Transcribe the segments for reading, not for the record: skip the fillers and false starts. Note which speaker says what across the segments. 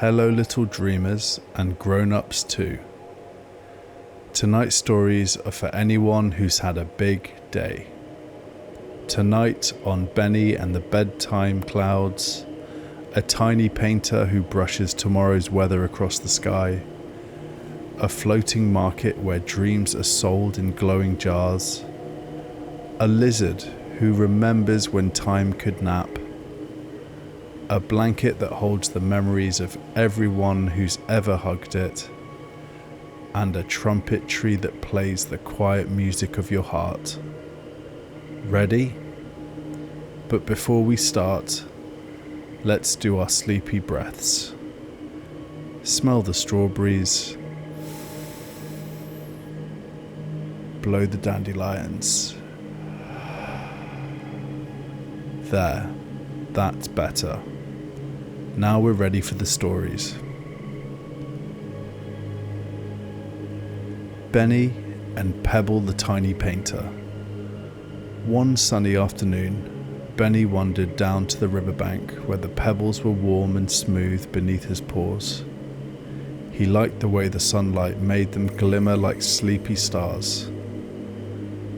Speaker 1: Hello little dreamers and grown-ups too. Tonight's stories are for anyone who's had a big day. Tonight on Benny and the Bedtime Clouds, a tiny painter who brushes tomorrow's weather across the sky, a floating market where dreams are sold in glowing jars, a lizard who remembers when time could nap, a blanket that holds the memories of everyone who's ever hugged it, and a trumpet tree that plays the quiet music of your heart. Ready? But before we start, let's do our sleepy breaths. Smell the strawberries. Blow the dandelions. There, that's better. Now we're ready for the stories. Benny and Pebble the Tiny Painter. One sunny afternoon, Benny wandered down to the riverbank where the pebbles were warm and smooth beneath his paws. He liked the way the sunlight made them glimmer like sleepy stars.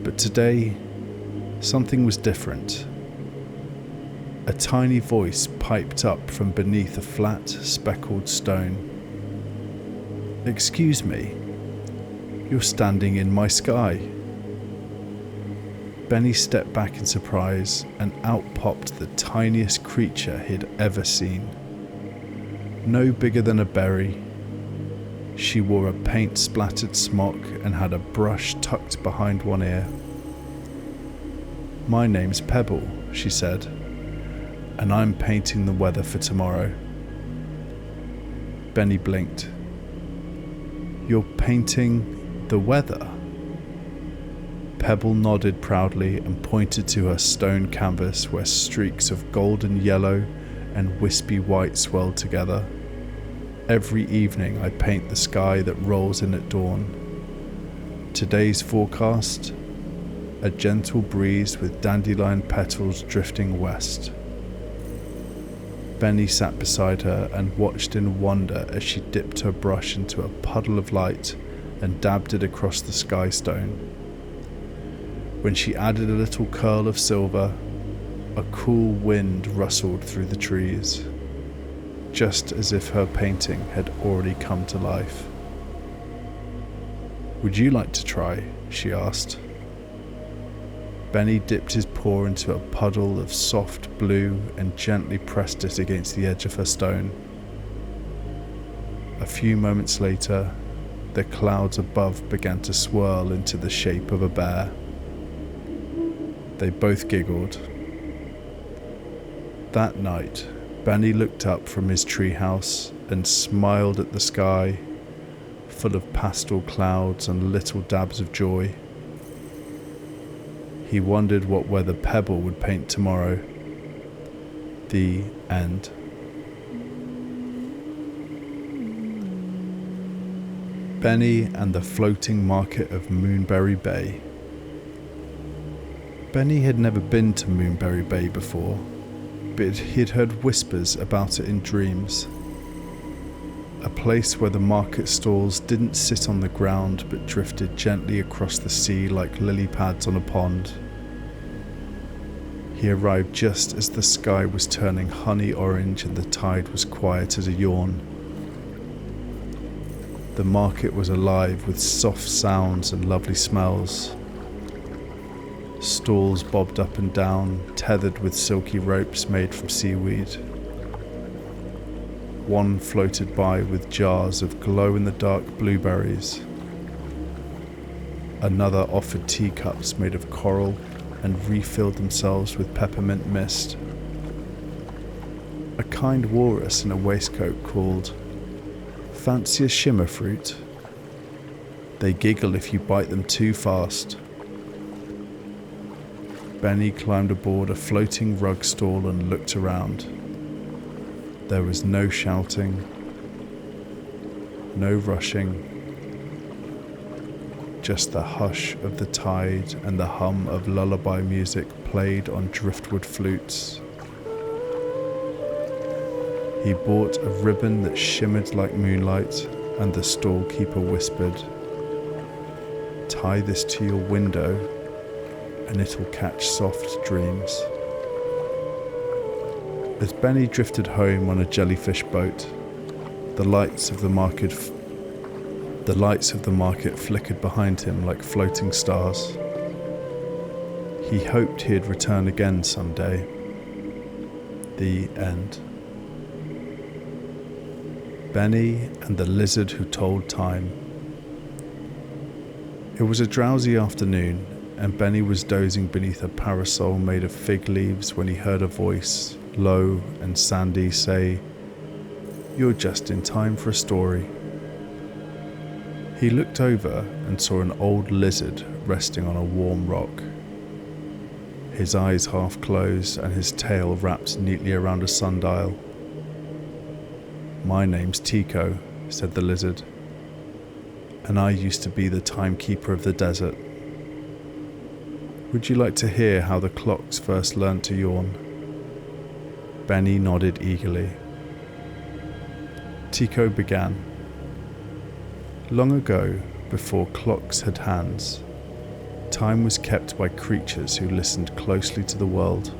Speaker 1: But today, something was different. A tiny voice piped up from beneath a flat, speckled stone. "Excuse me, you're standing in my sky." Benny stepped back in surprise, and out popped the tiniest creature he'd ever seen. No bigger than a berry, she wore a paint-splattered smock and had a brush tucked behind one ear. "My name's Pebble," she said, "and I'm painting the weather for tomorrow." Benny blinked. "You're painting the weather?" Pebble nodded proudly and pointed to her stone canvas where streaks of golden yellow and wispy white swelled together. "Every evening I paint the sky that rolls in at dawn. Today's forecast, a gentle breeze with dandelion petals drifting west." Benny sat beside her and watched in wonder as she dipped her brush into a puddle of light and dabbed it across the sky stone. When she added a little curl of silver, a cool wind rustled through the trees, just as if her painting had already come to life. "Would you like to try?" she asked. Benny dipped his paw into a puddle of soft blue and gently pressed it against the edge of her stone. A few moments later, the clouds above began to swirl into the shape of a bear. They both giggled. That night, Benny looked up from his treehouse and smiled at the sky, full of pastel clouds and little dabs of joy. He wondered what weather Pebble would paint tomorrow. The end. Benny and the floating market of Moonberry Bay. Benny had never been to Moonberry Bay before, but he'd heard whispers about it in dreams. A place where the market stalls didn't sit on the ground but drifted gently across the sea like lily pads on a pond. He arrived just as the sky was turning honey orange and the tide was quiet as a yawn. The market was alive with soft sounds and lovely smells. Stalls bobbed up and down, tethered with silky ropes made from seaweed. One floated by with jars of glow-in-the-dark blueberries. Another offered teacups made of coral and refilled themselves with peppermint mist. A kind walrus in a waistcoat called, "Fancy a shimmer fruit? They giggle if you bite them too fast." Benny climbed aboard a floating rug stall and looked around. There was no shouting, no rushing, just the hush of the tide and the hum of lullaby music played on driftwood flutes. He bought a ribbon that shimmered like moonlight, and the storekeeper whispered, "Tie this to your window and it'll catch soft dreams." As Benny drifted home on a jellyfish boat, the lights of the market flickered behind him like floating stars. He hoped he'd return again someday. The end. Benny and the Lizard Who Told Time. It was a drowsy afternoon, and Benny was dozing beneath a parasol made of fig leaves when he heard a voice, low and sandy, say, "You're just in time for a story." He looked over and saw an old lizard resting on a warm rock. His eyes half closed and his tail wrapped neatly around a sundial. "My name's Tico," said the lizard, "and I used to be the timekeeper of the desert. Would you like to hear how the clocks first learned to yawn?" Benny nodded eagerly. Tico began. Long ago, before clocks had hands, time was kept by creatures who listened closely to the world.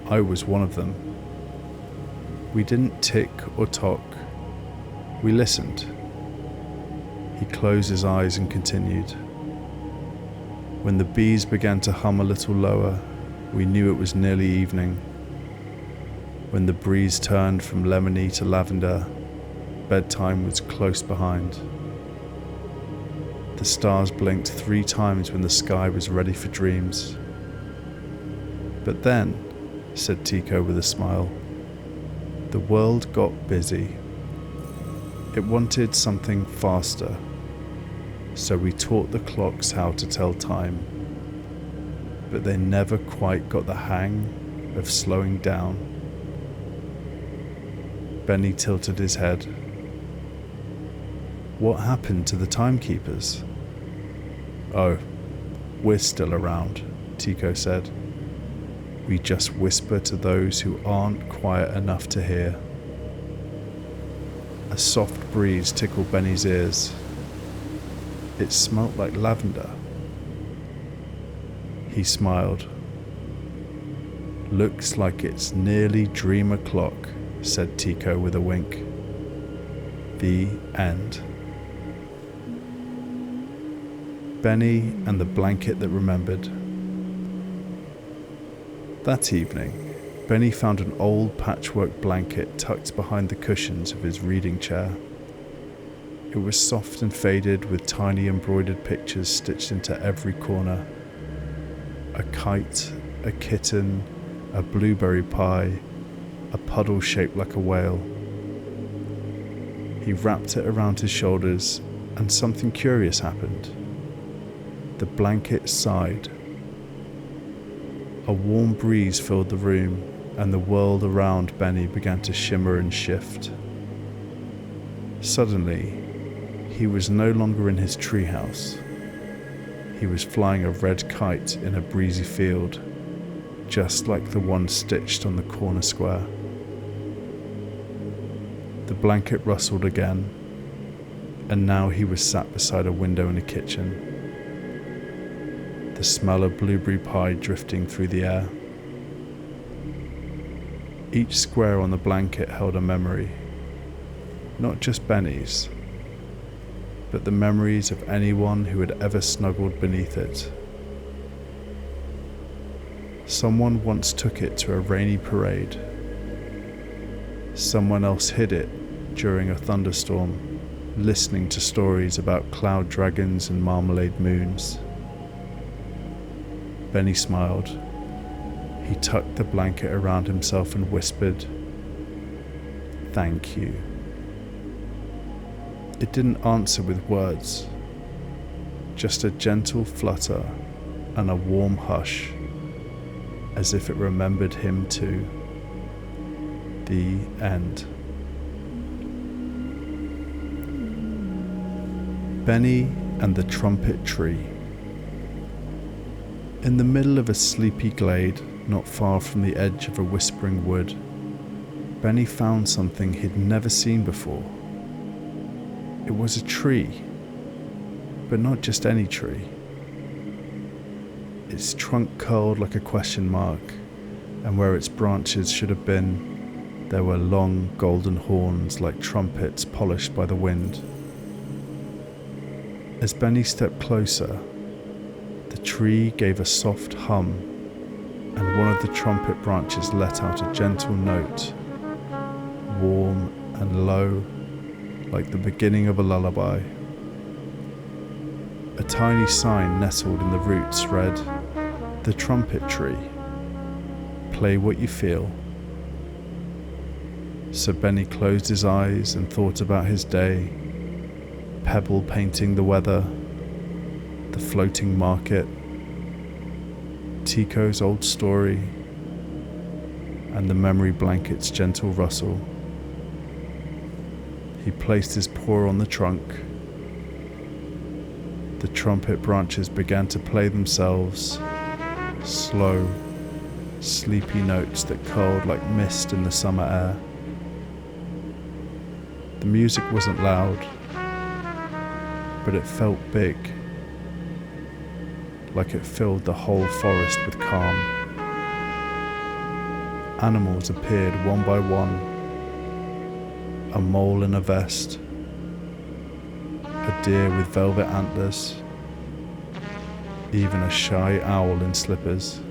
Speaker 1: I was one of them. We didn't tick or tock. We listened. He closed his eyes and continued. When the bees began to hum a little lower, we knew it was nearly evening. When the breeze turned from lemony to lavender, bedtime was close behind. The stars blinked 3 times when the sky was ready for dreams. But then, said Tico with a smile, the world got busy. It wanted something faster, so we taught the clocks how to tell time. But they never quite got the hang of slowing down. Benny tilted his head. What happened to the timekeepers? Oh, we're still around, Tico said. We just whisper to those who aren't quiet enough to hear. A soft breeze tickled Benny's ears. It smelt like lavender. He smiled. Looks like it's nearly dream o'clock, said Tico with a wink. The end. Benny and the blanket that remembered. That evening, Benny found an old patchwork blanket tucked behind the cushions of his reading chair. It was soft and faded with tiny embroidered pictures stitched into every corner. A kite, a kitten, a blueberry pie, a puddle shaped like a whale. He wrapped it around his shoulders and something curious happened. The blanket sighed. A warm breeze filled the room and the world around Benny began to shimmer and shift. Suddenly, he was no longer in his treehouse. He was flying a red kite in a breezy field, just like the one stitched on the corner square. The blanket rustled again, and now he was sat beside a window in a kitchen. The smell of blueberry pie drifting through the air. Each square on the blanket held a memory, not just Benny's, but the memories of anyone who had ever snuggled beneath it. Someone once took it to a rainy parade. Someone else hid it during a thunderstorm, listening to stories about cloud dragons and marmalade moons. Benny smiled. He tucked the blanket around himself and whispered, "Thank you." It didn't answer with words, just a gentle flutter and a warm hush, as if it remembered him too. The end. Benny and the Trumpet Tree. In the middle of a sleepy glade, not far from the edge of a whispering wood, Benny found something he'd never seen before. It was a tree, but not just any tree. Its trunk curled like a question mark, and where its branches should have been, there were long golden horns like trumpets polished by the wind. As Benny stepped closer, the tree gave a soft hum, and one of the trumpet branches let out a gentle note, warm and low, like the beginning of a lullaby. A tiny sign nestled in the roots read, "The Trumpet Tree. Play what you feel." So Benny closed his eyes and thought about his day, Pebble painting the weather, the floating market, Tico's old story, and the memory blanket's gentle rustle. He placed his paw on the trunk. The trumpet branches began to play themselves, slow, sleepy notes that curled like mist in the summer air. The music wasn't loud, but it felt big, like it filled the whole forest with calm. Animals appeared one by one, a mole in a vest, a deer with velvet antlers, even a shy owl in slippers.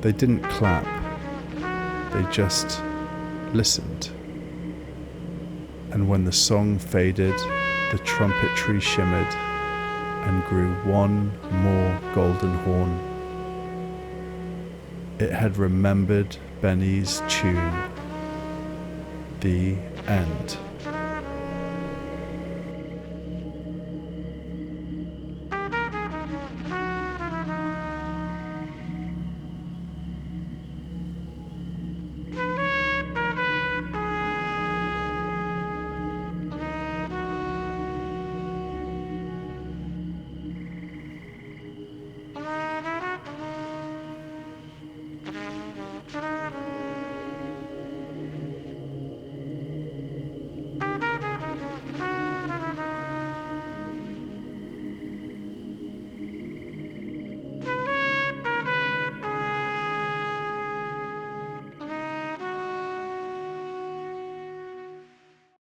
Speaker 1: They didn't clap, they just listened. And when the song faded, the trumpet tree shimmered and grew one more golden horn. It had remembered Benny's tune. The end.